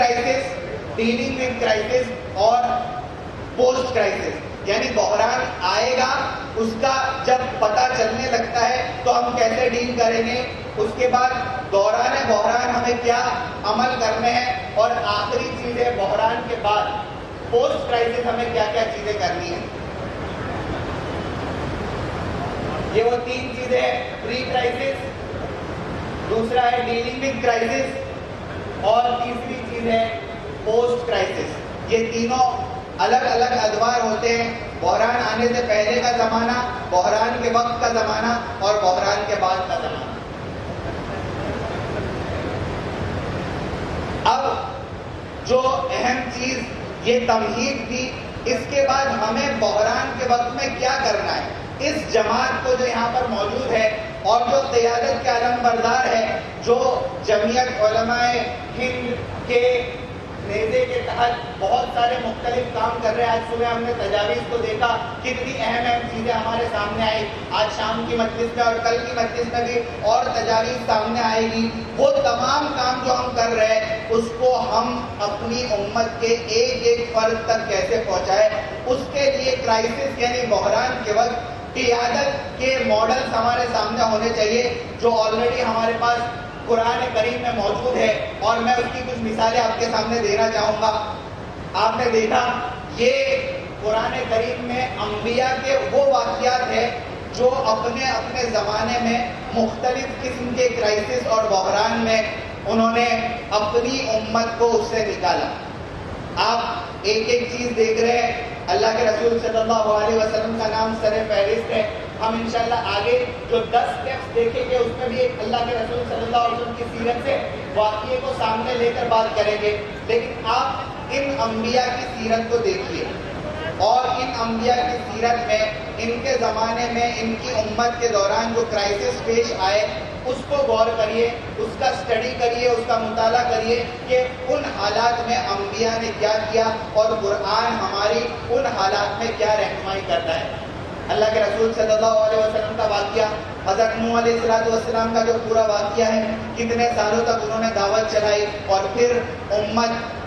Crisis, dealing with crisis اور post crisis. یعنی بحران آئے گا, اس کا جب پتہ چلنے لگتا ہے تو ہم کیسے ڈیل کریں گے, اس کے بعد دوران بحران ہمیں کیا عمل کرنے ہیں, اور آخری چیز ہے بحران کے بعد پوسٹ کرائسس ہمیں کیا کیا چیزیں کرنی ہیں. یہ وہ تین چیزیں, پری کرائسس, دوسرا ہے ڈیلنگ ود کرائسس, اور تیسری چیز ہے پوسٹ کرائسس. یہ تینوں الگ الگ ادوار ہوتے ہیں, بحران آنے سے پہلے کا زمانہ, بحران کے وقت کا زمانہ, اور بحران کے بعد کا زمانہ. اب جو اہم چیز یہ تمہید تھی, اس کے بعد ہمیں بحران کے وقت میں کیا کرنا ہے. اس جماعت کو جو یہاں پر موجود ہے اور جو قیادت کے علم بردار ہے, جو جمعیت علماء ہند کے نیزے کے تحت بہت سارے مختلف کام کر رہے ہیں. آج صبح ہم نے تجاویز کو دیکھا, کتنی اہم اہم چیزیں ہمارے سامنے آئی. آج شام کی مجلس میں اور کل کی مجلس میں بھی اور تجاویز سامنے آئے گی. وہ تمام کام جو ہم کر رہے ہیں اس کو ہم اپنی امت کے ایک ایک فرد تک کیسے پہنچائے, اس کے لیے کرائسس یعنی بحران کے وقت قیادت کے ماڈلز ہمارے سامنے ہونے چاہیے, جو آلریڈی ہمارے پاس قرآن کریم میں موجود ہے. اور میں اس کی کچھ مثالیں آپ کے سامنے دینا چاہوں گا. آپ نے دیکھا یہ قرآن کریم میں انبیاء کے وہ واقعات ہیں جو اپنے اپنے زمانے میں مختلف قسم کے کرائسس اور بحران میں انہوں نے اپنی امت کو اس سے نکالا. آپ ایک ایک چیز دیکھ رہے ہیں. اللہ کے رسول صلی اللہ علیہ وسلم کا نام سر فہرست ہے. ہم انشاءاللہ آگے جو 10 سٹیپس دیکھیں گے اس میں بھی ایک اللہ کے رسول صلی اللہ علیہ وسلم کی سیرت سے واقعے کو سامنے لے کر بات کریں گے. لیکن آپ ان انبیاء کی سیرت کو دیکھیے, اور ان انبیاء کی سیرت میں ان کے زمانے میں ان کی امت کے دوران جو کرائسس پیش آئے اس کو غور کریے, اس کا اسٹڈی کریے, اس کا مطالعہ کریے کہ ان حالات میں انبیاء نے کیا کیا اور قرآن ہماری ان حالات میں کیا رہنمائی کرتا ہے. اللہ کے رسول صلی اللہ علیہ وسلم کا واقعہ, حضرت نوح علیہ السلام کا جو پورا واقعہ ہے, کتنے سالوں تک انہوں نے دعوت چلائی, اور پھر امت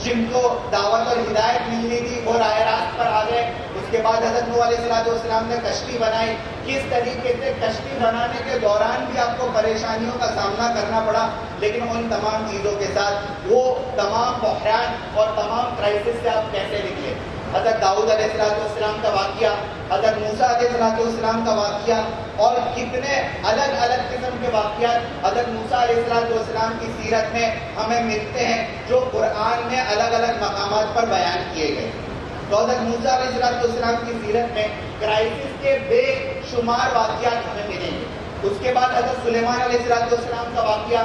جن کو دعوت اور ہدایت ملنی تھی وہ راہ راست پر آ گئے. اس کے بعد حضرت نوح علیہ السلام نے کشتی بنائی. کس طریقے سے کشتی بنانے کے دوران بھی آپ کو پریشانیوں کا سامنا کرنا پڑا, لیکن ان تمام چیزوں کے ساتھ وہ تمام بحران اور تمام کرائسس سے آپ کیسے نکلے. حضرت داؤد علیہ السلام کا واقعہ, حضرت موسیٰ علیہ السلام کا واقعہ, اور کتنے الگ الگ قسم کے واقعات حضرت موسیٰ علیہ السلام کی سیرت میں ہمیں ملتے ہیں جو قرآن میں الگ الگ مقامات پر بیان کیے گئے. تو حضرت موسیٰ علیہ السلام کی سیرت میں کرائسس کے بے شمار واقعات ہمیں ملیں گے. اس کے بعد حضرت سلیمان علیہ السلام کا واقعہ,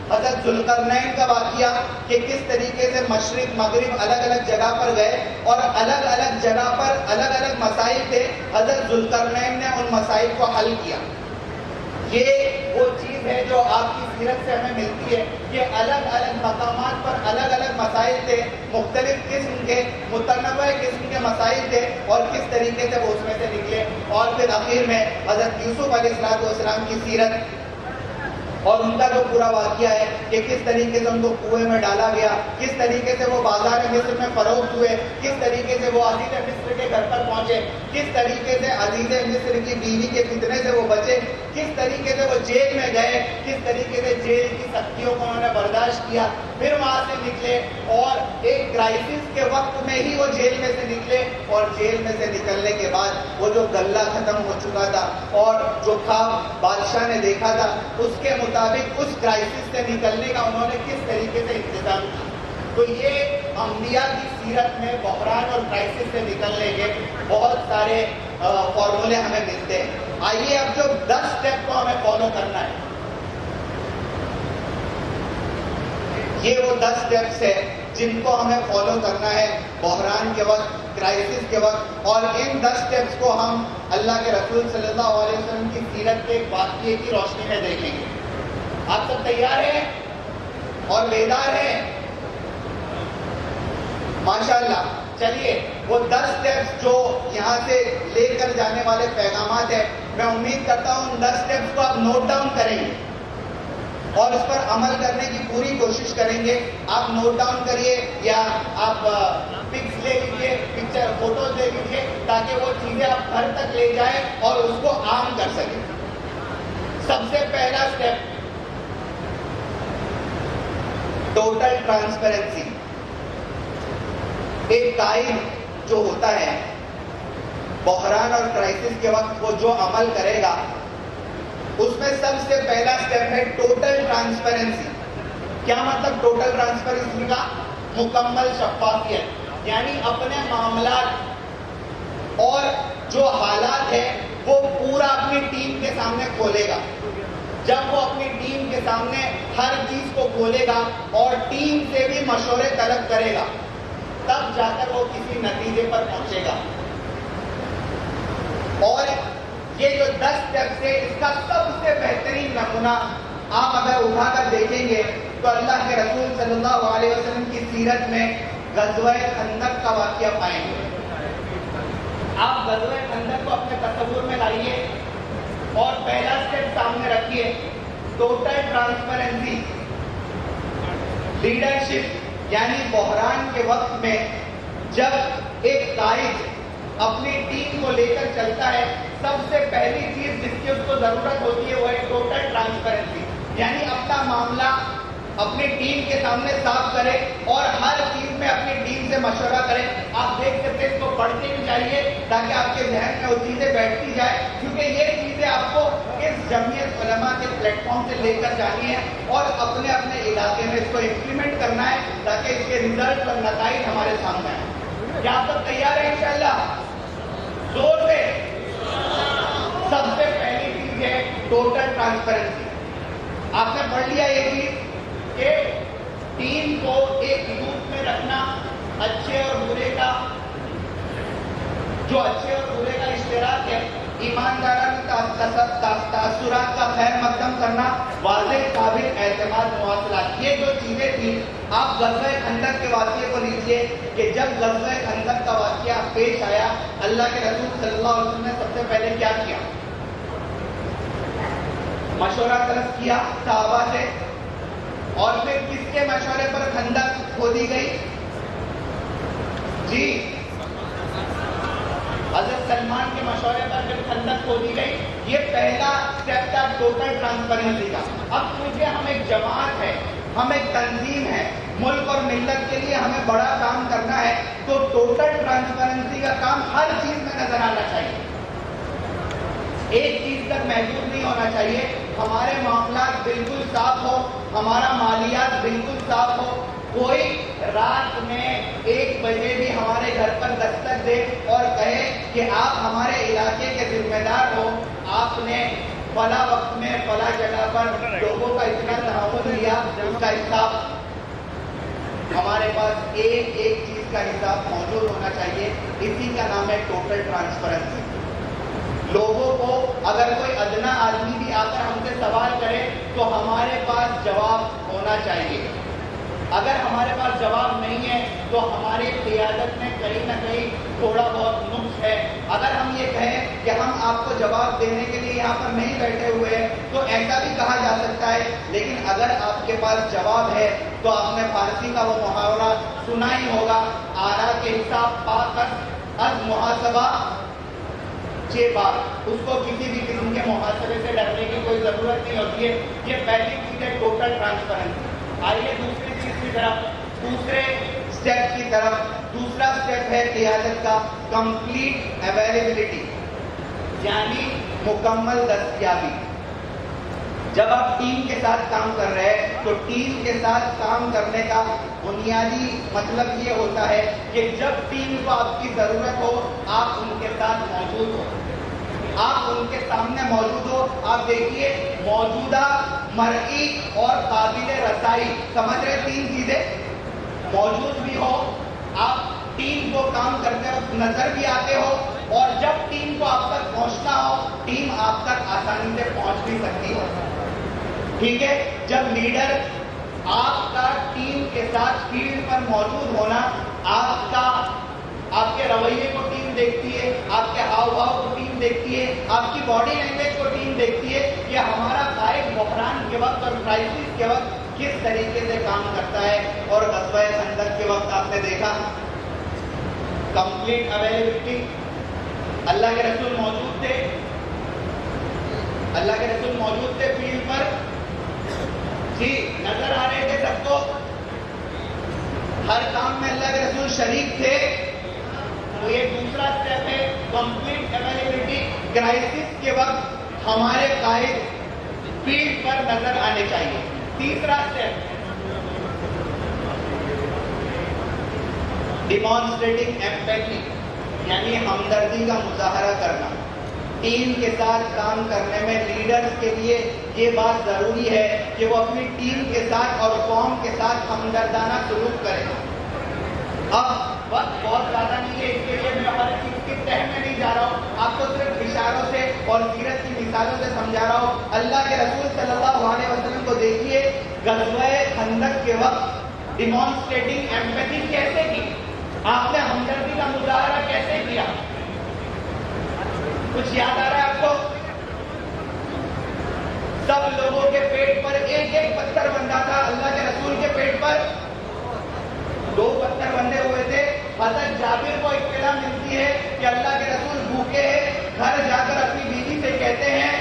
حضرت ذوالقرنین کا واقعہ کہ کس طریقے سے مشرق مغرب الگ الگ جگہ پر گئے اور الگ الگ جگہ پر الگ الگ مسائل تھے, حضرت ذوالقرنین نے ان مسائل کو حل کیا. یہ وہ چیز ہے جو آپ کی سیرت سے ہمیں ملتی ہے کہ الگ الگ مقامات پر الگ الگ مسائل تھے, مختلف قسم کے متنوع قسم کے مسائل تھے, اور کس طریقے سے وہ اس میں سے نکلے. اور پھر آخر میں حضرت یوسف علیہ السلام کی سیرت اور ان کا جو پورا واقعہ ہے کہ کس طریقے سے ان کو کنویں میں ڈالا گیا, کس طریقے سے وہ بازار مصر میں فروخت ہوئے, کس طریقے سے وہ عزیز مصر کے گھر پر پہنچے, کس طریقے سے عزیز مصر کی بیوی کے فتنے سے وہ بچے, کس طریقے سے وہ جیل میں گئے, کس طریقے سے جیل کی سختیوں کو انہوں نے برداشت کیا, پھر وہاں سے نکلے اور ایک کرائسس کے وقت میں ہی وہ جیل میں سے نکلے, اور جیل میں سے نکلنے کے بعد وہ جو غلہ ختم ہو چکا تھا اور جو خواب بادشاہ نے دیکھا تھا اس کے مطابق اس کرائسس سے نکلنے کا انہوں نے کس طریقے سے انتظام کیا. تو یہ انبیاء کی سیرت میں بحران اور کرائسس سے نکلنے کے بہت سارے فارمولے ہمیں ملتے ہیں. آئیے اب جو 10 سٹیپ کو ہمیں فالو کرنا ہے, یہ وہ 10 سٹیپس ہیں جن کو ہمیں فالو کرنا ہے بحران کے وقت, کرائسس کے وقت. اور ان 10 سٹیپس کو ہم اللہ کے رسول صلی اللہ علیہ وسلم کی سیرت کے ایک واقعے کی روشنی میں دیکھیں گے. آپ سب تیار ہیں اور بیدار ہیں؟ ماشاءاللہ. چلیے وہ 10 سٹیپس جو یہاں سے لے کر جانے والے پیغامات ہیں, میں امید کرتا ہوں ان 10 سٹیپس کو آپ نوٹ ڈاؤن کریں گے. اور اس پر عمل کرنے کی پوری کوشش کریں گے. آپ نوٹ ڈاؤن کریے یا آپ پکس لے لیجیے, پکچر فوٹوز لے لیجیے, تاکہ وہ چیزیں آپ گھر تک لے جائیں اور اس کو عام کر سکیں. سب سے پہلا اسٹیپ ٹوٹل ٹرانسپیرنسی. ایک قائد جو ہوتا ہے بحران اور کرائسس کے وقت وہ جو عمل کرے گا اس میں سب سے پہلا اسٹیپ ہے ٹوٹل ٹرانسپیرنسی. کیا مطلب ٹوٹل ٹرانسپیرنسی کا؟ مکمل شفافیت, یعنی اپنے معاملات اور جو حالات ہیں وہ پورا اپنی ٹیم کے سامنے کھولے گا. جب وہ اپنی ٹیم کے سامنے ہر چیز کو کھولے گا اور ٹیم سے بھی مشورے طلب کرے گا, تب جا کر وہ کسی نتیجے پر پہنچے گا. اور یہ جو 10 اسٹیپس ہے اس کا سب سے بہترین نمونہ آپ اگر اٹھا کر دیکھیں گے تو اللہ کے رسول صلی اللہ علیہ وسلم کی سیرت میں غزوہ خندق کا واقعہ پائیں گے. آپ غزوہ خندق کو اپنے تصور میں لائیے اور پہلا اسٹیپ سامنے رکھیے, ٹوٹل ٹرانسپیرنسی. لیڈرشپ یعنی بحران کے وقت میں جب ایک قائد اپنی ٹیم کو لے کر چلتا ہے, سب سے پہلی چیز جس کی اس کو ضرورت ہوتی ہے وہ ہے ٹوٹل ٹرانسپیرنسی, یعنی اپنا معاملہ اپنی ٹیم کے سامنے صاف کرے اور ہر چیز میں اپنی ٹیم سے مشورہ کرے. آپ دیکھ سکتے ہیں اس کو پڑھتے بھی چاہیے تاکہ آپ کے ذہن میں وہ چیزیں بیٹھتی جائے, کیونکہ یہ چیزیں آپ کو اس جمعیت علماء کے پلیٹ فارم سے لے کر جانی ہے اور اپنے اپنے علاقے میں اس کو امپلیمنٹ کرنا ہے تاکہ اس کے ریزلٹ اور نتائج ہمارے سامنے آئیں. کیا آپ سب تیار ہیں انشاءاللہ؟ زور سے. سب سے پہلی چیز ہے ٹوٹل ٹرانسپیرنسی. آپ نے پڑھ لیا یہ چیز کہ ٹیم کو ایک گروپ میں رکھنا, اچھے اور برے کا جو اچھے اور برے کا اشتراک ہے, ایماندارانہ تاثرات کا خیر مقدم کرنا, واضح قابل اعتماد مواصلات. یہ جو چیزیں تھیں آپ غزوہ خندق کے واقعے کو لیجئے کہ جب غزوہ خندق کا واقعہ پیش آیا اللہ کے رسول صلی اللہ علیہ وسلم نے سب سے پہلے کیا کیا؟ مشورہ طلب کیا صحابہ سے, اور پھر کس کے مشورے پر خندق کھودی گئی؟ جی, حضرت سلمان کے مشورے پر جب خندق کھودی گئی. یہ پہلا اسٹیپ تھا ٹوٹل ٹرانسپیرنسی کا. اب کیونکہ ہم ایک جماعت ہے, ہم ایک تنظیم ہے, ملک اور ملت کے لیے ہمیں بڑا کام کرنا ہے, تو ٹوٹل ٹرانسپیرنسی کا کام ہر چیز میں نظر آنا چاہیے, ایک چیز تک محدود نہیں ہونا چاہیے. ہمارے معاملات بالکل صاف ہو, ہمارا مالیات بالکل صاف ہو, کوئی رات میں 1 بجے بھی ہمارے گھر پر دستک دے اور کہے کہ آپ ہمارے علاقے کے ذمہ دار ہو, آپ نے فلاں وقت میں فلاں جگہ پر لوگوں کا اتنا تعاون لیا, اس کا حساب ہمارے پاس ایک چیز کا حساب موجود ہونا چاہیے. اسی کا نام ہے ٹوٹل ٹرانسپیرنسی. لوگوں کو اگر کوئی ادنا آدمی بھی آ کر ہم سے سوال کرے تو ہمارے پاس جواب ہونا چاہیے. اگر ہمارے پاس جواب نہیں ہے تو ہماری قیادت میں کہیں نہ کہیں تھوڑا بہت نقص ہے. اگر ہم یہ کہیں کہ ہم آپ کو جواب دینے کے لیے یہاں پر نہیں بیٹھے ہوئے ہیں تو ایسا بھی کہا جا سکتا ہے, لیکن اگر آپ کے پاس جواب ہے تو آپ نے فارسی کا وہ محاورہ سنا ہی ہوگا, آرا کے حساب پا کر از محاسبہ چھ بار. اس کو کسی بھی قسم کے محاسبے سے ڈرنے کی کوئی ضرورت نہیں ہوتی ہے. یہ پہلی چیز ہے ٹوٹل ٹرانسپیرنسی. آئیے دوسری چیز کی طرف, دوسرے اسٹیپ کی طرف. دوسرا اسٹیپ ہے قیادت کا کمپلیٹ اویلیبلٹی, یعنی مکمل دستیابی. جب آپ ٹیم کے ساتھ کام کر رہے ہیں تو ٹیم کے ساتھ کام کرنے کا بنیادی مطلب یہ ہوتا ہے کہ جب ٹیم کو آپ کی ضرورت ہو آپ ان کے ساتھ موجود ہو, آپ ان کے سامنے موجود ہو. آپ دیکھیے موجودہ, مرئی اور قابل رسائی, سمجھ رہے 3 چیزیں, موجود بھی ہو, آپ ٹیم کو کام کرتے وقت نظر بھی آتے ہو, اور جب ٹیم کو آپ تک پہنچنا ہو ٹیم آپ تک آسانی سے پہنچ بھی سکتی ہو. ٹھیک ہے, جب لیڈر آپ کا ٹیم کے ساتھ فیلڈ پر موجود ہونا آپ کے رویے کو ٹیم ٹیم دیکھتی ہے, آپ کے ہاؤ بھاؤ کو ٹیم دیکھتی ہے, آپ کی باڈی لینگویج کو ٹیم دیکھتی ہے کہ ہمارا قائد بحران کے وقت اور کرائسس کے وقت کس طریقے سے کام کرتا ہے. اور غزوہ خندق کے وقت آپ نے دیکھا کمپلیٹ اویلیبلٹی, اللہ کے رسول موجود تھے, اللہ کے رسول موجود تھے فیلڈ پر, جی نظر آ رہے تھے سب کو, ہر کام میں اللہ کے رسول شریک تھے. تو یہ دوسرا اسٹیپ ہے کمپلیٹ اویلیبلٹی. کرائسس کے وقت ہمارے قائد فیلڈ پر نظر آنے چاہیے. تیسرا اسٹیپ ڈیمانسٹریٹنگ ایمپیتھی, یعنی ہمدردی کا مظاہرہ کرنا. ٹیم کے ساتھ کام کرنے میں لیڈرز کے لیے یہ بات ضروری ہے کہ وہ اپنی ٹیم کے ساتھ اور قوم کے ساتھ ہمدردانہ سلوک کریں. اب وقت بہت زیادہ نہیں ہے, اس کے لیے میں ہر چیز کی تہ میں نہیں جا رہا ہوں, آپ کو صرف اشاروں سے اور سیرت کی مثالوں سے سمجھا رہا ہوں. اللہ کے رسول صلی اللہ علیہ وسلم کو دیکھیے غزوہ خندق کے وقت ڈیمانسٹریٹنگ ایمپیتھی کیسے کی, آپ نے ہمدردی کا مظاہرہ کیسے کیا, کچھ یاد آ رہا ہے آپ کو؟ سب لوگوں کے پیٹ پر ایک ایک پتھر بندھا تھا, اللہ کے رسول کے پیٹ پر 2 پتھر بندھے ہوئے تھے. حضرت جابر کو اطلاع ملتی ہے کہ اللہ کے رسول بھوکے ہیں, گھر جا کر اپنی بیوی سے کہتے ہیں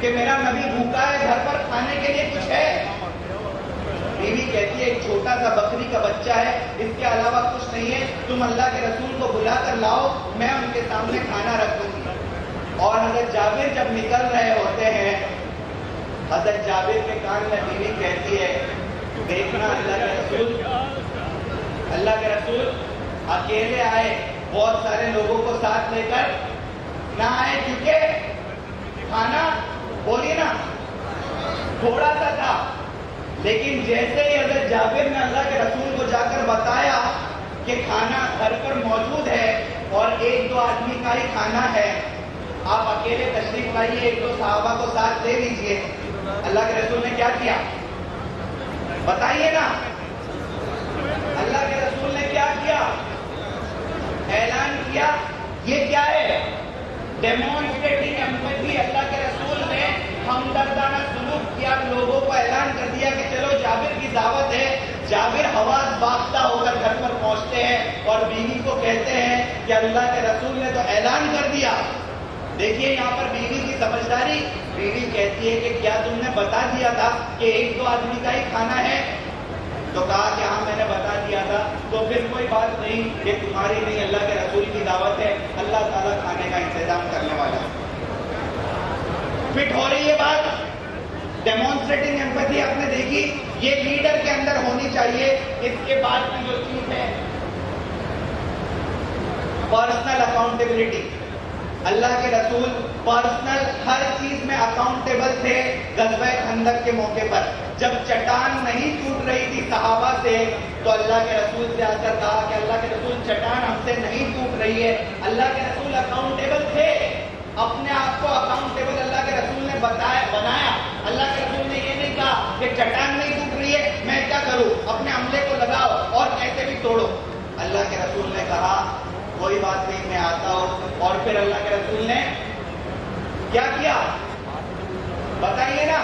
کہ میرا نبی بھوکا ہے, گھر پر کھانے کے لیے کچھ ہے؟ بیوی کہتی ہے ایک چھوٹا سا بکری کا بچہ ہے, اس کے علاوہ کچھ نہیں ہے, تم اللہ کے رسول کو بلا کر لاؤ, میں ان کے سامنے کھانا رکھ دوں گی. اور حضرت جابر جب نکل رہے ہوتے ہیں, حضرت جابر کے کان میں بیوی کہتی ہے دیکھنا اللہ کے رسول اکیلے آئے, بہت سارے لوگوں کو ساتھ لے کر نہ آئے, کیونکہ کھانا بولیے نا تھوڑا سا تھا. لیکن جیسے ہی حضرت جابر نے اللہ کے رسول کو جا کر بتایا کہ کھانا گھر پر موجود ہے اور 1-2 آدمی کا ہی کھانا ہے, آپ اکیلے تشریف لائیے, 1-2 صحابہ کو ساتھ لے لیجیے, اللہ کے رسول نے کیا کیا بتائیے نا؟ اللہ کے رسول نے کیا کیا؟ اعلان کیا. یہ کیا ہے؟ Demonstrating empathy. اللہ کے رسول نے ہمدردانہ سلوک کیا, لوگوں کو اعلان کر دیا کہ چلو جابر کی دعوت ہے. جابر حواس باختہ ہو کر گھر پر پہنچتے ہیں اور بیوی کو کہتے ہیں کہ اللہ کے رسول نے تو اعلان کر دیا. دیکھیے یہاں پر بیوی کی سمجھداری. بیوی کہتی ہے کہ کیا تم نے بتا دیا تھا کہ 1-2 آدمی کا ہی کھانا ہے؟ تو کہا کہ ہاں میں نے بتا دیا تھا. تو پھر کوئی بات نہیں, یہ تمہاری نہیں اللہ کے رسول کی دعوت ہے, اللہ تعالیٰ کھانے کا انتظام کرنے والا. فٹ ہو رہی ہے بات؟ ڈیمانسٹریٹنگ ایمپیتھی آپ نے دیکھی, یہ لیڈر کے اندر ہونی چاہیے. اس کے بعد کی جو چیز ہے پرسنل اکاؤنٹیبلٹی. اللہ کے رسول پرسنل ہر چیز میں اکاؤنٹیبل تھے. غزوہ خندق کے موقع پر جب چٹان نہیں ٹوٹ رہی تھی صحابہ سے, تو اللہ کے رسول سے آ کر کہا کہ اللہ کے رسول چٹان ہم سے نہیں ٹوٹ رہی ہے. اللہ کے رسول اکاؤنٹیبل تھے, اپنے آپ کو اکاؤنٹیبل اللہ کے رسول نے بنایا. اللہ کے رسول نے یہ نہیں کہا کہ چٹان نہیں ٹوٹ رہی ہے میں کیا کروں, اپنے عملے کو لگاؤ اور کیسے بھی توڑو. اللہ کے رسول نے کہا کوئی بات نہیں میں آتا ہوں. اور پھر اللہ کے رسول نے کیا کیا بتائیے نا,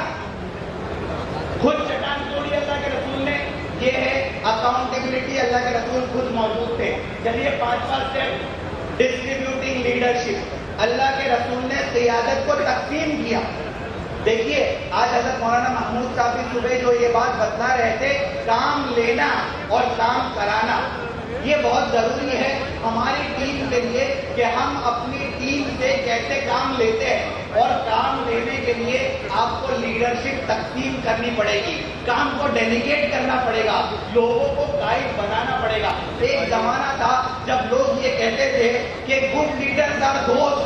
خود چٹان توڑی اللہ کے رسول نے. یہ ہے اکاؤنٹیبلٹی, اللہ کے رسول خود موجود تھے. چلیے 5واں اسٹیپ ڈسٹریبیوٹنگ لیڈرشپ. اللہ کے رسول نے قیادت کو تقسیم کیا. دیکھیے آج حضرت مولانا محمود صاحب صبح جو یہ بات بتلا رہے تھے, کام لینا اور کام کرانا, یہ بہت ضروری ہے ہماری ٹیم کے لیے کہ ہم اپنی ٹیم سے کیسے کام لیتے ہیں. اور کام لینے کے لیے آپ کو لیڈرشپ تقسیم کرنی پڑے گی, کام کو ڈیلیگیٹ کرنا پڑے گا, لوگوں کو گائیڈ بنانا پڑے گا. ایک زمانہ تھا جب لوگ یہ کہتے تھے کہ good leaders are those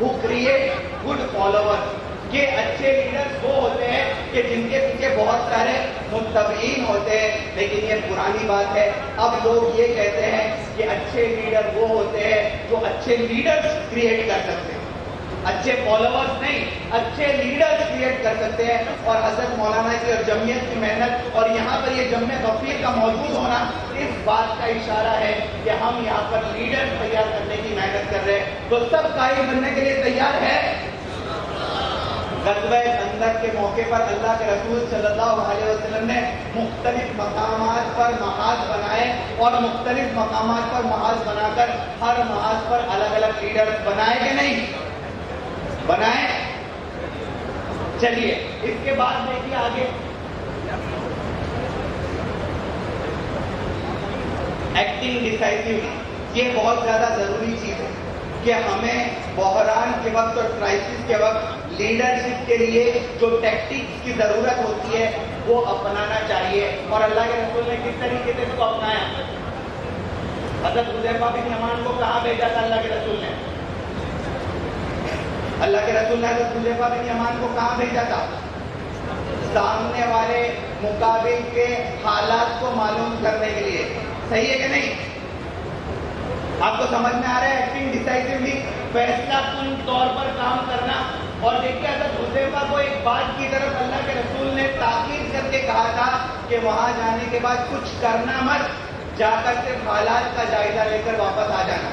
who create good followers, کہ اچھے لیڈرز وہ ہوتے ہیں کہ جن کے پیچھے بہت سارے متبعین ہوتے ہیں. لیکن یہ پرانی بات ہے. اب لوگ یہ کہتے ہیں کہ اچھے لیڈر وہ ہوتے ہیں جو اچھے لیڈرز کریٹ کر سکتے ہیں. اچھے فالوورز نہیں، اچھے لیڈرز کریٹ کر سکتے ہیں. اور حضرت مولانا کی اور جمعیت کی محنت اور یہاں پر یہ جمع غفیر کا موجود ہونا اس بات کا اشارہ ہے کہ ہم یہاں پر لیڈر تیار کرنے کی محنت کر رہے ہیں. تو سب قائد بننے کے لیے تیار ہے. غزوہ خندق کے موقع پر اللہ کے رسول صلی اللہ علیہ وسلم نے مختلف مقامات پر محاذ بنائے اور مختلف مقامات پر محاذ بنا کر ہر محاذ پر الگ الگ لیڈر بنائے کہ نہیں بنائے. چلیے اس کے بعد دیکھیے آگے ایکٹنگ ڈیسائسیولی. یہ بہت زیادہ ضروری چیز ہے کہ ہمیں بحران کے وقت اور کرائسس کے وقت لیڈرشپ کے لیے جو ٹیکٹکس کی ضرورت ہوتی ہے وہ اپنانا چاہیے. اور اللہ کے رسول نے کس طریقے سے اس کو اپنایا؟ حضرت حذیفہ بن یمان کو کہاں بھیجا تھا اللہ کے رسول نے؟ اللہ کے رسول نے حضرت حذیفہ بن یمان کو کہاں بھیجا تھا؟ سامنے والے مقابل کے حالات کو معلوم کرنے کے لیے. صحیح ہے کہ نہیں؟ آپ کو سمجھ میں آ رہا ہے ایکٹنگ ڈیسائسیولی، فیصلہ کن طور پر کام کرنا. اور دیکھیے حضرت حذیفہ کو ایک بات کی طرف اللہ کے رسول نے تاکید کر کے کہا تھا کہ وہاں جانے کے بعد کچھ کرنا مت، جا کر صرف حالات کا جائزہ لے کر واپس آ جانا.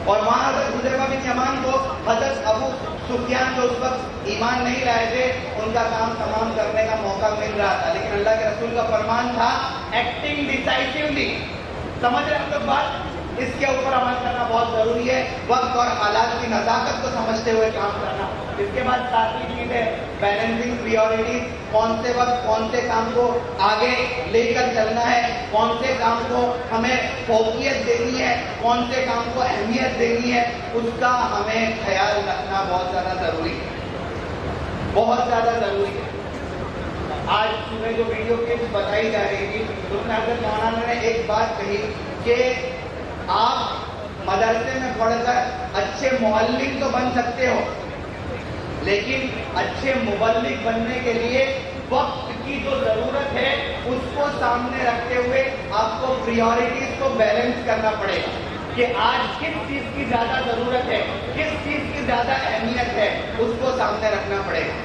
اور وہاں حضرت حذیفہ بن یمان کو حضرت ابو سفیان جو اس وقت ایمان نہیں لائے تھے ان کا کام تمام کرنے کا موقع مل رہا تھا، لیکن اللہ کے رسول کا فرمان تھا ایکٹنگ ڈیسائسیولی. سمجھ رہے ہیں ہم لوگ بات؟ اس کے اوپر عمل کرنا بہت ضروری ہے، وقت اور حالات کی نزاکت کو سمجھتے ہوئے کام کرنا. اس کے بعد ساتویں چیز ہے بیلنسنگ پریورٹیز. کون سے وقت کون سے کام کو آگے لے کر چلنا ہے، کون سے کام کو ہمیں فوقیت دینی ہے، کون سے کام کو اہمیت دینی ہے، اس کا ہمیں خیال رکھنا بہت زیادہ ضروری ہے، بہت زیادہ ضروری ہے. آج صبح جو ویڈیو کلپس بتائی جا رہی تھی اس میں حضرت مولانا نے ایک بات کہی کہ آپ مدرسے میں پڑھ کر اچھے معلم تو بن سکتے ہو، لیکن اچھے مبلغ بننے کے لیے وقت کی جو ضرورت ہے اس کو سامنے رکھتے ہوئے آپ کو پریورٹیز کو بیلنس کرنا پڑے گا کہ آج کس چیز کی زیادہ ضرورت ہے، کس چیز کی زیادہ اہمیت ہے، اس کو سامنے رکھنا پڑے گا.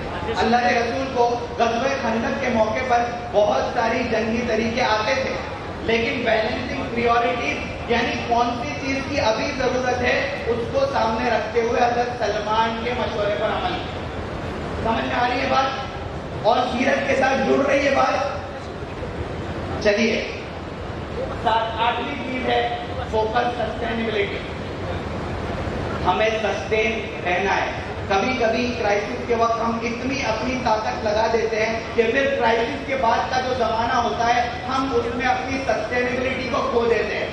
اللہ کے رسول کو غزوہ خندق کے موقع پر بہت ساری جنگی طریقے آتے تھے، لیکن بیلنسنگ پریورٹیز یعنی کون سی چیز کی ابھی ضرورت ہے اس کو سامنے رکھتے ہوئے حضرت سلمان کے مشورے پر عمل کیا. سمجھ میں آ رہی ہے بات اور سیرت کے ساتھ جڑ رہی ہے بات. چلیے آٹھویں چیز ہے فوکس سسٹینیبلٹی. ہمیں سسٹین رہنا ہے. کبھی کبھی کرائسس کے وقت ہم اتنی اپنی طاقت لگا دیتے ہیں کہ پھر کرائسس کے بعد کا جو زمانہ ہوتا ہے ہم اس میں اپنی سسٹینیبلٹی کو کھو دیتے ہیں.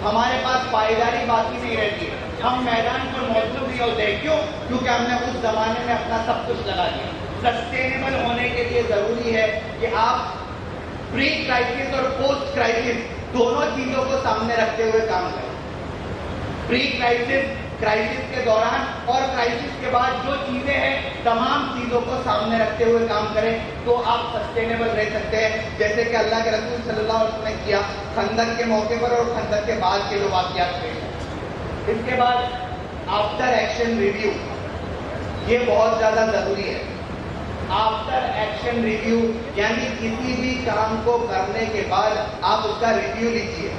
ہمارے پاس پائیداری باقی نہیں رہتی، ہم میدان پر موجود نہیں ہوتے. کیوں؟ کیونکہ ہم نے اس زمانے میں اپنا سب کچھ لگا دیا. سسٹینیبل ہونے کے لیے ضروری ہے کہ آپ پری کرائسس اور پوسٹ کرائسس دونوں چیزوں کو سامنے رکھتے ہوئے کام کریں. پری کرائسس کے دوران اور کرائسس کے بعد جو چیزیں ہیں تمام چیزوں کو سامنے رکھتے ہوئے کام کریں تو آپ سسٹینیبل رہ سکتے ہیں، جیسے کہ اللہ کے رسول صلی اللہ علیہ وسلم نے کیا خندق کے موقع پر اور خندق کے بعد کے جو واقعات پیش ہیں. اس کے بعد آفٹر ایکشن ریویو، یہ بہت زیادہ ضروری ہے. آفٹر ایکشن ریویو یعنی کسی بھی کام کو کرنے کے بعد آپ اس کا ریویو لیجیے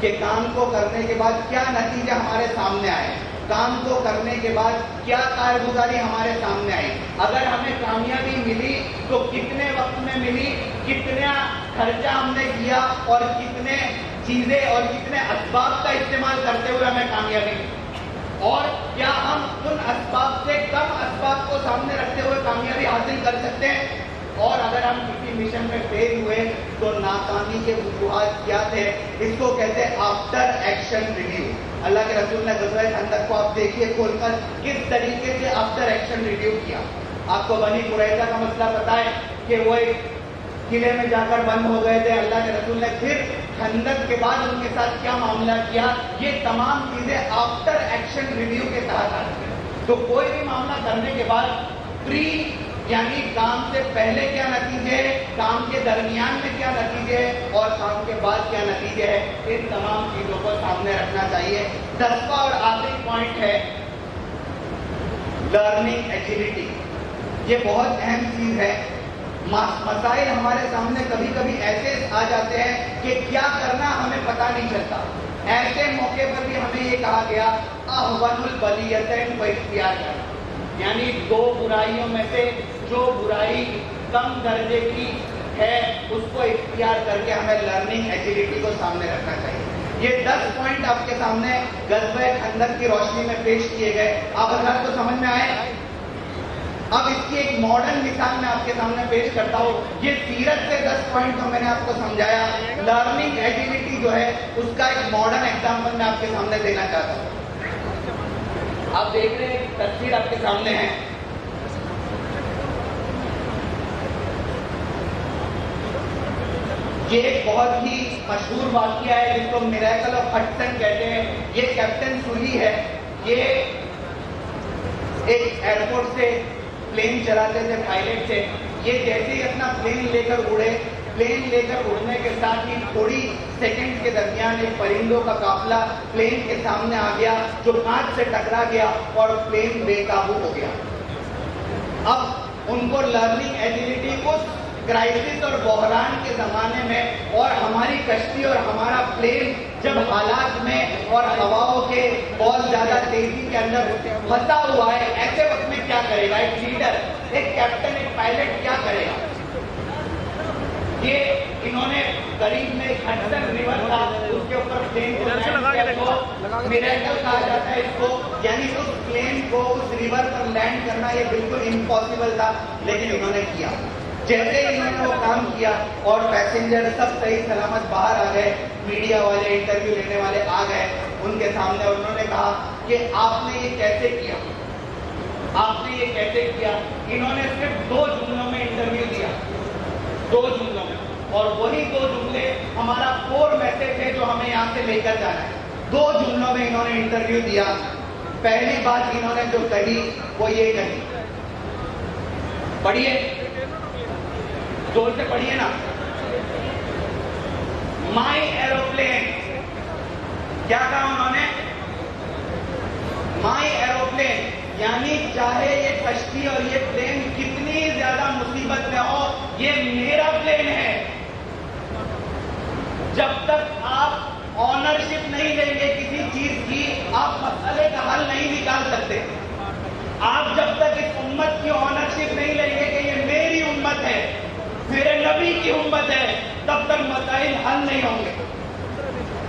کہ کام کو کرنے کے بعد کیا نتیجہ ہمارے سامنے آئے، کام کو کرنے کے بعد کیا کارگزاری ہمارے سامنے آئی. اگر ہمیں کامیابی ملی تو کتنے وقت میں ملی، کتنا خرچہ ہم نے کیا اور کتنے چیزیں اور کتنے اسباب کا استعمال کرتے ہوئے ہمیں کامیابی ملی، اور کیا ہم ان اسباب سے کم اسباب کو سامنے رکھتے ہوئے کامیابی حاصل کر سکتے ہیں. اور اگر ہم کسی مشن میں فیل ہوئے تو ناکامی کے وجوہات کیا تھے، اس کو کہتے ہیں آفٹر ایکشن ریویو. اللہ کے رسول نے غزوہ خندق کو آپ دیکھیے کھول کر کس طریقے سے آفٹر ایکشن ریویو کیا. آپ کو بنی قریظہ کا مسئلہ پتا ہے کہ وہ ایک قلعے میں جا کر بند ہو گئے تھے. اللہ کے رسول نے پھر خندق کے بعد ان کے ساتھ کیا معاملہ کیا، یہ تمام چیزیں آفٹر ایکشن ریویو کے تحت آتی ہیں. تو کوئی بھی معاملہ کرنے کے بعد پری یعنی کام سے پہلے کیا نتیجے ہے، کام کے درمیان میں کیا نتیجے ہے اور کام کے بعد کیا نتیجے ہے، ان تمام چیزوں کو سامنے رکھنا چاہیے. 10واں اور آخری پوائنٹ ہے لرننگ ایجیلٹی، یہ بہت اہم چیز ہے. مسائل ہمارے سامنے کبھی کبھی ایسے آ جاتے ہیں کہ کیا کرنا ہمیں پتہ نہیں چلتا. ایسے موقع پر بھی ہمیں یہ کہا گیا احون البلیتین کو اختیار کرنا، یعنی دو برائیوں میں سے جو برائی کم درجے کی ہے اس کو اختیار کر کے ہمیں لرننگ ایجیلٹی کو سامنے رکھنا چاہیے. یہ 10 پوائنٹ آپ کے سامنے غزوہ خندق کی روشنی میں پیش کیے گئے. آپ حضرات کو سمجھ میں آئے؟ اب اس کی ایک ماڈرن مثال میں آپ کے سامنے پیش کرتا ہوں. یہ سیرت سے 10 پوائنٹ تو میں نے آپ کو سمجھایا. لرننگ ایجیلٹی جو ہے اس کا ایک ماڈرن ایگزامپل میں آپ کے سامنے دینا چاہتا ہوں. آپ دیکھ رہے ہیں تصویر آپ کے سامنے ہے. یہ ایک بہت ہی مشہور واقعہ ہے جس کو میریکل آف ہڈسن کہتے ہیں. یہ کیپٹن سولی ہے. یہ ایک ایئرپورٹ سے پلین چلاتے تھے، پائلٹ تھے. یہ جیسے ہی اپنا پلین لے کر اڑے، پلین لے کر اڑنے کے ساتھ ہی تھوڑی سیکنڈ کے درمیان ایک پرندوں کا قافلہ پلین کے سامنے آ گیا جو کانچ سے ٹکرا گیا اور پلین بے قابو ہو گیا. اب ان کو لرننگ ایجیلٹی کو کرائسس اور بحران کے زمانے میں اور ہماری کشتی اور ہمارا پلین جب حالات میں اور ہواؤں کے بہت زیادہ تیزی کے اندر پھنسا ہوا ہے، ایسے وقت میں کیا کرے گا ایک لیڈر، ایک کیپٹن، ایک پائلٹ کیا کرے گا؟ یہ انہوں نے قریب میں ایک ہڈسن ریور تھا، اس کے اوپر پلین کو میریکل کہا جاتا ہے اس کو، یعنی اس پلین کو اس ریور پر لینڈ کرنا یہ بالکل امپاسبل تھا، لیکن انہوں نے کیا. جیسے انہوں نے وہ کام کیا اور پیسنجر سب صحیح سلامت باہر آ گئے، میڈیا والے، انٹرویو لینے والے آ گئے ان کے سامنے، اور انہوں نے کہا کہ آپ نے یہ کیسے کیا، آپ نے یہ کیسے کیا. انہوں نے صرف 2 جملوں میں انٹرویو دیا، 2 جملوں میں، اور وہی 2 جملے ہمارا کور میسج ہے جو ہمیں یہاں سے لے کر جانا ہے. 2 جملوں میں انہوں نے انٹرویو دیا. پہلی بات انہوں نے جو کہی وہ یہ کہی، پڑھیے، زور سے پڑھیے نا. مائی ایروپلین، کیا کہا انہوں نے؟ مائی ایروپلین، یعنی چاہے یہ کشتی اور یہ پلین کتنی زیادہ مصیبت میں ہو، یہ میرا پلین ہے. جب تک آپ آنرشپ نہیں لیں گے کسی چیز کی، آپ مسئلے کا حل نہیں نکال سکتے. آپ جب تک اس امت کی آنرشپ نہیں لیں گے کہ یہ میری امت ہے، میرے نبی کی امت ہے، تب تک مسائل حل نہیں ہوں گے.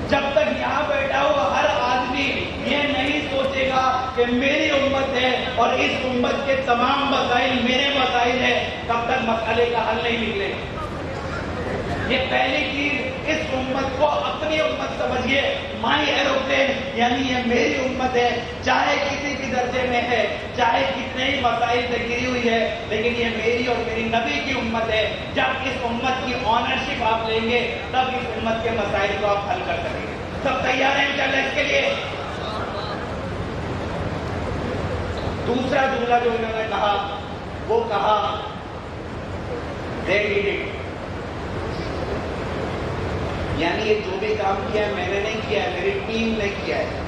جب تک یہاں بیٹھا ہوا ہر آدمی یہ نہیں سوچے گا کہ میری امت ہے اور اس امت کے تمام مسائل میرے مسائل ہیں، تب تک مسئلے کا حل نہیں نکلے گا. یہ پہلی چیز، اس امت کو اپنی امت سمجھیے. مائی ایروپلین یعنی یہ میری امت ہے، چاہے کسی بھی درجے میں ہے، چاہے کتنے ہی مسائل سے گری ہوئی ہے، لیکن یہ میری اور میری نبی کی امت ہے. جب اس امت کی آنرشپ آپ لیں گے تب اس امت کے مسائل کو آپ حل کر سکیں گے. سب تیار ہیں انشاءاللہ اس کے لیے؟ دوسرا جملہ جو انہوں نے کہا وہ کہا they did it. یعنی یہ جو بھی کام کیا ہے میں نے نہیں کیا ہے، میری ٹیم نے کیا ہے،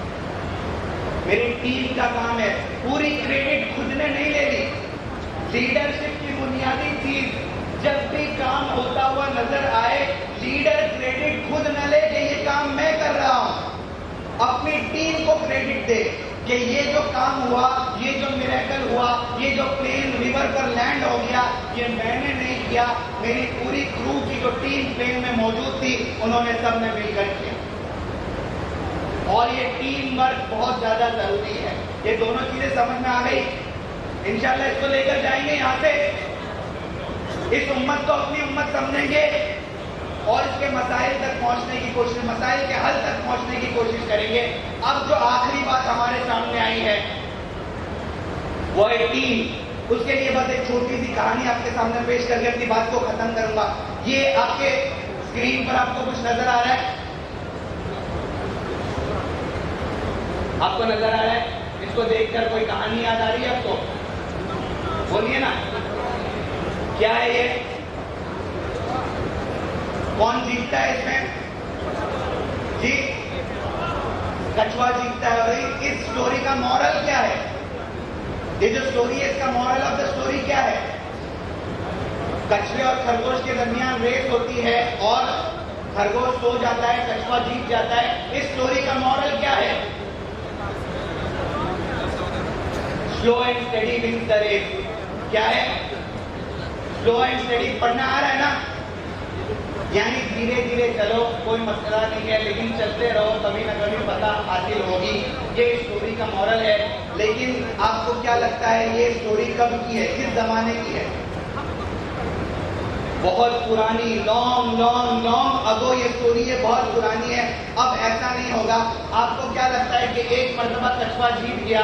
میری ٹیم کا کام ہے. پوری کریڈٹ خود نے نہیں لے لی. لیڈرشپ کی بنیادی چیز، جب بھی کام ہوتا ہوا نظر آئے، لیڈر کریڈٹ خود نہ لے کہ یہ کام میں کر رہا ہوں، اپنی ٹیم کو کریڈٹ دے کہ یہ جو کام ہوا، یہ جو میریکل ہوا، یہ جو پلین ریور پر لینڈ ہو گیا، یہ میں نے نہیں کیا، میری پوری کرو کی جو ٹیم پلین میں موجود تھی انہوں نے سب نے مل کر کیا. اور یہ ٹیم ورک بہت زیادہ ضروری ہے. یہ دونوں چیزیں سمجھ میں آ گئی؟ انشاءاللہ اس کو لے کر جائیں گے یہاں سے. اس امت کو اپنی امت سمجھیں گے اور اس کے مسائل تک پہنچنے کی کوشش، مسائل کے حل تک پہنچنے کی کوشش کریں گے. اب جو آخری بات ہمارے سامنے آئی ہے وہ ہے ٹیم. اس کے لیے بس ایک چھوٹی سی کہانی آپ کے سامنے پیش کر کے اپنی بات کو ختم کروں گا. یہ آپ کے اسکرین پر آپ کو کچھ نظر آ رہا ہے؟ آپ کو نظر آ رہا ہے؟ اس کو دیکھ کر کوئی کہانی یاد آ رہی ہے آپ کو؟ بولیے نا، کیا ہے یہ؟ کون جیتتا ہے اس میں؟ جی کچھوا جیتتا ہے. اور اس سٹوری کا مورل کیا ہے؟ یہ جو سٹوری ہے اس کا مورل آف دا سٹوری کیا ہے؟ کچھوے اور خرگوش کے درمیان ریس ہوتی ہے اور خرگوش سو جاتا ہے، کچھوا جیت جاتا ہے. اس سٹوری کا مورل کیا ہے؟ Slow and steady wins the race. کیا ہے؟ Slow and steady. پڑھنا آ رہا ہے نا؟ یعنی دھیرے دھیرے چلو، کوئی مسئلہ نہیں ہے، لیکن چلتے رہو، کبھی نہ کبھی پتہ حاصل ہوگی. یہ اسٹوری کا مورل ہے. لیکن آپ کو کیا لگتا ہے یہ اسٹوری کب کی ہے، کس زمانے کی ہے؟ بہت پرانی، لانگ اگو یہ اسٹوری ہے، بہت پرانی ہے. اب ایسا نہیں ہوگا. آپ کو کیا لگتا ہے کہ ایک مرتبہ کچھوا جیت گیا،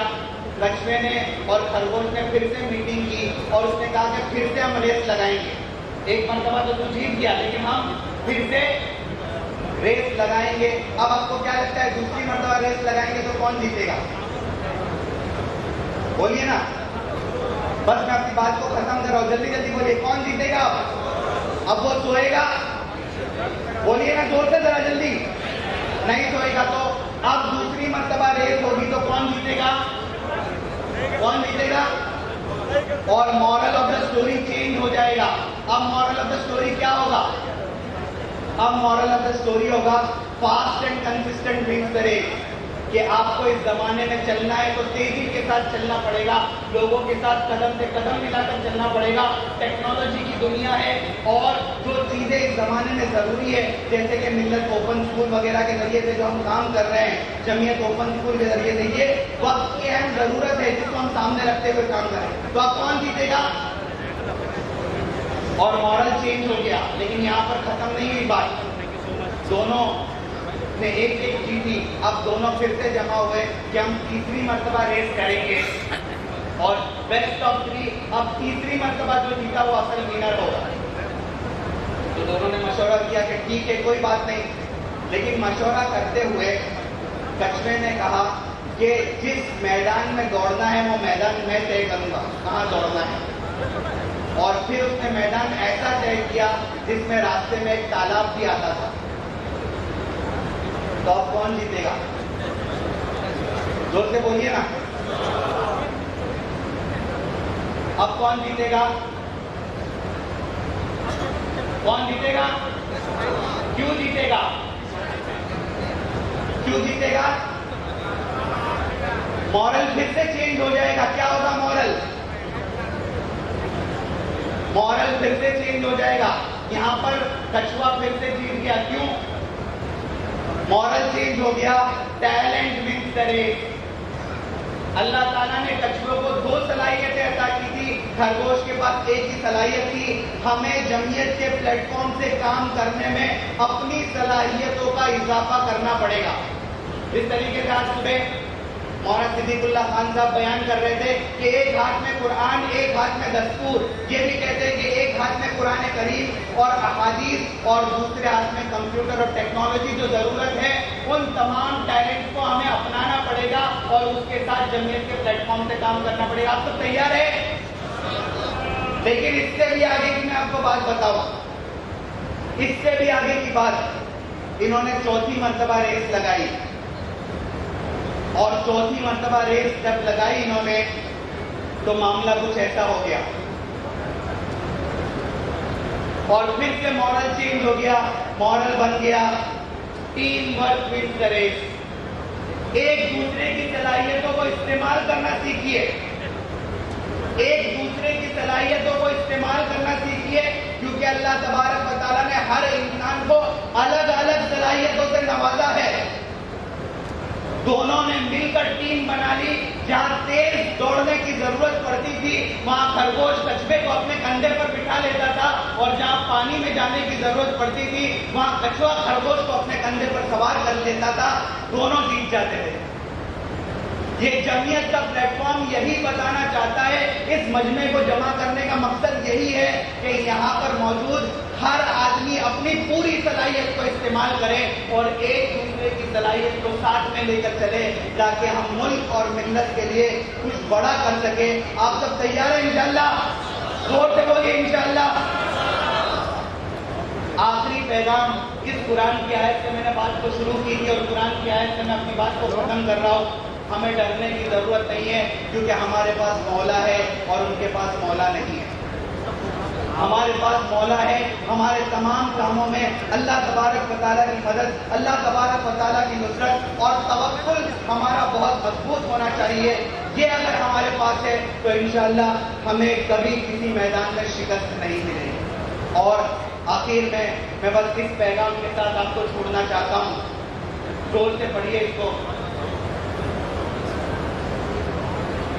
کچھوے نے اور خرگوش نے پھر سے میٹنگ کی اور اس نے کہا کہ پھر سے ہم ریس لگائیں گے. ایک مرتبہ تو جیت گیا لیکن ہم پھر سے ریس لگائیں گے. اب آپ کو کیا لگتا ہے دوسری مرتبہ ریس لگائیں گے تو کون جیتے گا؟ بولیے نا. بس میں اپنی بات کو ختم کر رہا ہوں، جلدی جلدی بولیے. کون جیتے گا؟ اب وہ سوئے گا؟ بولیے نا زور سے ذرا جلدی. نہیں سوئے گا. تو اب دوسری مرتبہ ریس ہوگی تو کون جیتے گا؟ کون جیتے گا؟ اور moral of the story change ہو جائے گا. اب مورل آف دا اسٹوری کیا ہوگا؟ اب مورل آف دا اسٹوری ہوگا fast and consistent wins the race. کہ آپ کو اس زمانے میں چلنا ہے تو تیزی کے ساتھ چلنا پڑے گا، لوگوں کے ساتھ قدم سے قدم ملا کر چلنا پڑے گا. ٹیکنالوجی کی دنیا ہے اور جو چیزیں اس زمانے میں ضروری ہے، جیسے کہ ملت اوپن اسکول وغیرہ کے ذریعے سے جو ہم کام کر رہے ہیں، جمعیت اوپن اسکول کے ذریعے سے، یہ وقت کی اہم ضرورت ہے جس کو ہم سامنے رکھتے ہوئے کام کریں. تو اب کون جیتے گا؟ اور ماڈل چینج ہو گیا. لیکن یہاں پر ختم نہیں ہوئی بات. دونوں نے ایک جیتی. اب دونوں پھر سے جمع ہوئے کہ ہم تیسری مرتبہ ریس کریں گے اور بیسٹ آف 3. اب تیسری مرتبہ جو جیتا وہ اصل ونر ہوگا. تو دونوں نے مشورہ کیا کہ ٹھیک ہے کوئی بات نہیں. لیکن مشورہ کرتے ہوئے کچھوے نے کہا کہ جس میدان میں دوڑنا ہے وہ میدان میں طے کروں گا کہاں دوڑنا ہے. اور پھر اس نے میدان ایسا طے کیا جس میں راستے میں ایک تالاب بھی آتا تھا. تو اب کون جیتے گا؟ زور سے بولیے نا. اب کون جیتے گا؟ کون جیتے گا؟ کیوں جیتے گا؟ کیوں جیتے گا؟ مورل پھر سے چینج ہو جائے گا. کیا ہوگا مورل؟ مورل پھر سے چینج ہو جائے گا. یہاں پر کچھوا پھر سے جیت گیا. کیوں؟ مورل چینج ہو گیا. Talent wins the race. Allah تعالیٰ نے کچھوے کو 2 صلاحیتیں عطا کی تھی، خرگوش کے پاس ایک ہی صلاحیت تھی. ہمیں جمعیت کے پلیٹ فارم سے کام کرنے میں اپنی صلاحیتوں کا اضافہ کرنا پڑے گا. اس طریقے سے آج صبح مولانا صدیق اللہ خان صاحب بیان کر رہے تھے کہ ایک ہاتھ میں قرآن، ایک ہاتھ میں دستور. یہ بھی کہتے ہیں کہ ایک ہاتھ میں قرآن کریم اور احادیث اور دوسرے ہاتھ میں کمپیوٹر اور ٹیکنالوجی. جو ضرورت ہے ان تمام ٹیلنٹ کو ہمیں اپنانا پڑے گا اور اس کے ساتھ جمعیت کے پلیٹ فارم سے کام کرنا پڑے گا. آپ تو تیار ہے؟ لیکن اس سے بھی آگے کی میں آپ کو بات بتاؤں. اس سے بھی آگے کی بات، انہوں نے 4تھی مرتبہ ریس لگائی اور 4تھی مرتبہ ریس جب لگائی انہوں نے تو معاملہ کچھ ایسا ہو گیا اور پھر سے ماڈل چینج ہو گیا. ماڈل بن گیا team work wins the race. ایک دوسرے کی صلاحیتوں کو استعمال کرنا سیکھیے. ایک دوسرے کی صلاحیتوں کو استعمال کرنا سیکھیے کیونکہ اللہ تبارک و تعالیٰ نے ہر انسان کو الگ الگ صلاحیتوں سے نوازا ہے. دونوں نے مل کر ٹیم بنا لی. جہاں تیز دوڑنے کی ضرورت پڑتی تھی وہاں خرگوش کچھوے کو اپنے کندھے پر بٹھا لیتا تھا اور جہاں پانی میں جانے کی ضرورت پڑتی تھی وہاں کچھوا خرگوش کو اپنے کندھے پر سوار کر لیتا تھا. دونوں جیت جاتے تھے. یہ جمعیت کا پلیٹ فارم یہی بتانا چاہتا ہے. اس مجمع کو جمع کرنے کا مقصد یہی ہے کہ یہاں پر موجود ہر آدمی اپنی پوری صلاحیت کو استعمال کرے اور ایک دوسرے کی صلاحیت کو ساتھ میں لے کر چلے تاکہ ہم ملک اور ملت کے لیے کچھ بڑا کر سکیں. آپ سب تیار ہیں انشاءاللہ؟ زور سے بولیے انشاءاللہ. آخری پیغام اس قرآن کی آیت سے میں نے بات کو شروع کی تھی اور قرآن کی آیت سے میں اپنی بات کو ختم کر رہا ہوں. ہمیں ڈرنے کی ضرورت نہیں ہے، کیونکہ ہمارے پاس مولا ہے اور ان کے پاس مولا نہیں ہے۔ ہمارے پاس مولا ہے، ہمارے تمام کاموں میں اللہ تبارک و تعالیٰ کی مدد، اللہ تبارک و تعالیٰ کی نصرت اور توکل ہمارا بہت مضبوط ہونا چاہیے۔ یہ اگر ہمارے پاس ہے تو انشاءاللہ ہمیں کبھی کسی میدان میں شکست نہیں ملے گی۔ اور آخر میں بس اس پیغام کے ساتھ آپ کو چھوڑنا چاہتا ہوں، زور سے پڑھیے اس کو،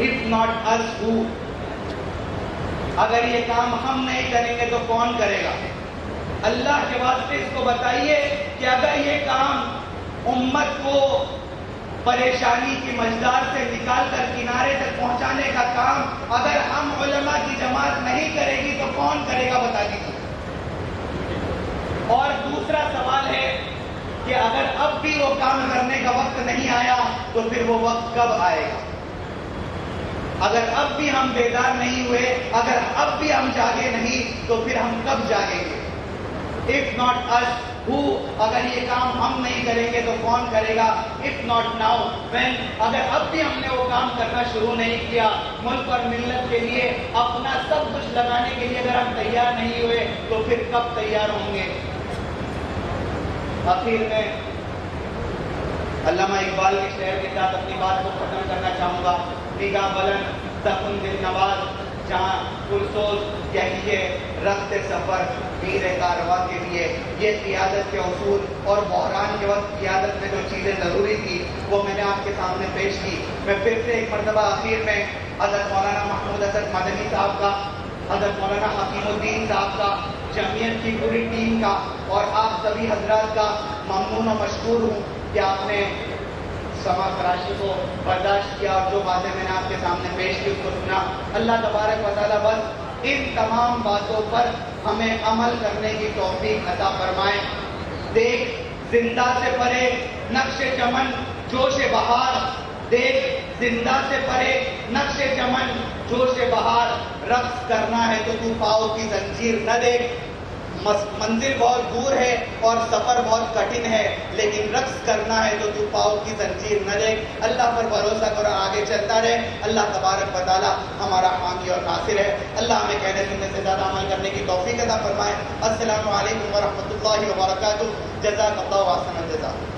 If not us who، اگر یہ کام ہم نہیں کریں گے تو کون کرے گا؟ اللہ کے واسطے اس کو بتائیے کہ اگر یہ کام امت کو پریشانی کی مجدار سے نکال کر کنارے تک پہنچانے کا کام اگر ہم علماء کی جماعت نہیں کرے گی تو کون کرے گا؟ بتا دیجیے۔ اور دوسرا سوال ہے کہ اگر اب بھی وہ کام کرنے کا وقت نہیں آیا تو پھر وہ وقت کب آئے گا؟ اگر اب بھی ہم بیدار نہیں ہوئے، اگر اب بھی ہم جاگے نہیں تو پھر ہم کب جاگیں گے؟ If not us who، اگر یہ کام ہم نہیں کریں گے تو کون کرے گا؟ If not now when، اگر اب بھی ہم نے وہ کام کرنا شروع نہیں کیا، ملک اور ملت کے لیے اپنا سب کچھ لگانے کے لیے اگر ہم تیار نہیں ہوئے تو پھر کب تیار ہوں گے؟ آخر میں علامہ اقبال کے شعر کے ساتھ اپنی بات کو ختم کرنا چاہوں گا۔ نگاہ بلند سکون دل نواز، جہاں پرسوز کہیے رخت سفر میر کارواں کے لیے۔ یہ قیادت کے اصول اور بحران کے وقت قیادت میں جو چیزیں ضروری تھی وہ میں نے آپ کے سامنے پیش کی۔ میں پھر سے ایک مرتبہ آخر میں حضرت مولانا محمود اسد مدنی صاحب کا، حضرت مولانا حکیم الدین صاحب کا، جمعیت کی پوری ٹیم کا اور آپ سبھی حضرات کا ممنون و مشکور ہوں کہ آپ نے سما فراشی کو برداشت کیا اور جو باتیں میں نے آپ کے سامنے پیش کی اس کو سنا۔ اللہ تبارک و تعالیٰ بس ان تمام باتوں پر ہمیں عمل کرنے کی توفیق عطا فرمائے۔ دیکھ زندہ سے پرے نقش چمن جوش بہار، دیکھ زندہ سے پرے نقش چمن جوش بہار، رقص کرنا ہے تو پاؤں کی زنجیر نہ دیکھ۔ منزل بہت دور ہے اور سفر بہت کٹھن ہے، لیکن رقص کرنا ہے تو پاؤں کی زنجیر نہ دیکھ۔ اللہ پر بھروسہ کرو، آگے چلتا رہے۔ اللہ تبارک و تعالیٰ ہمارا حامی اور ناصر ہے۔ اللہ ہمیں کہنے سننے سے زیادہ عمل کرنے کی توفیق عطا فرمائے۔ السلام علیکم ورحمۃ اللہ وبرکاتہ۔ جزاک اللہ احسن الجزاء۔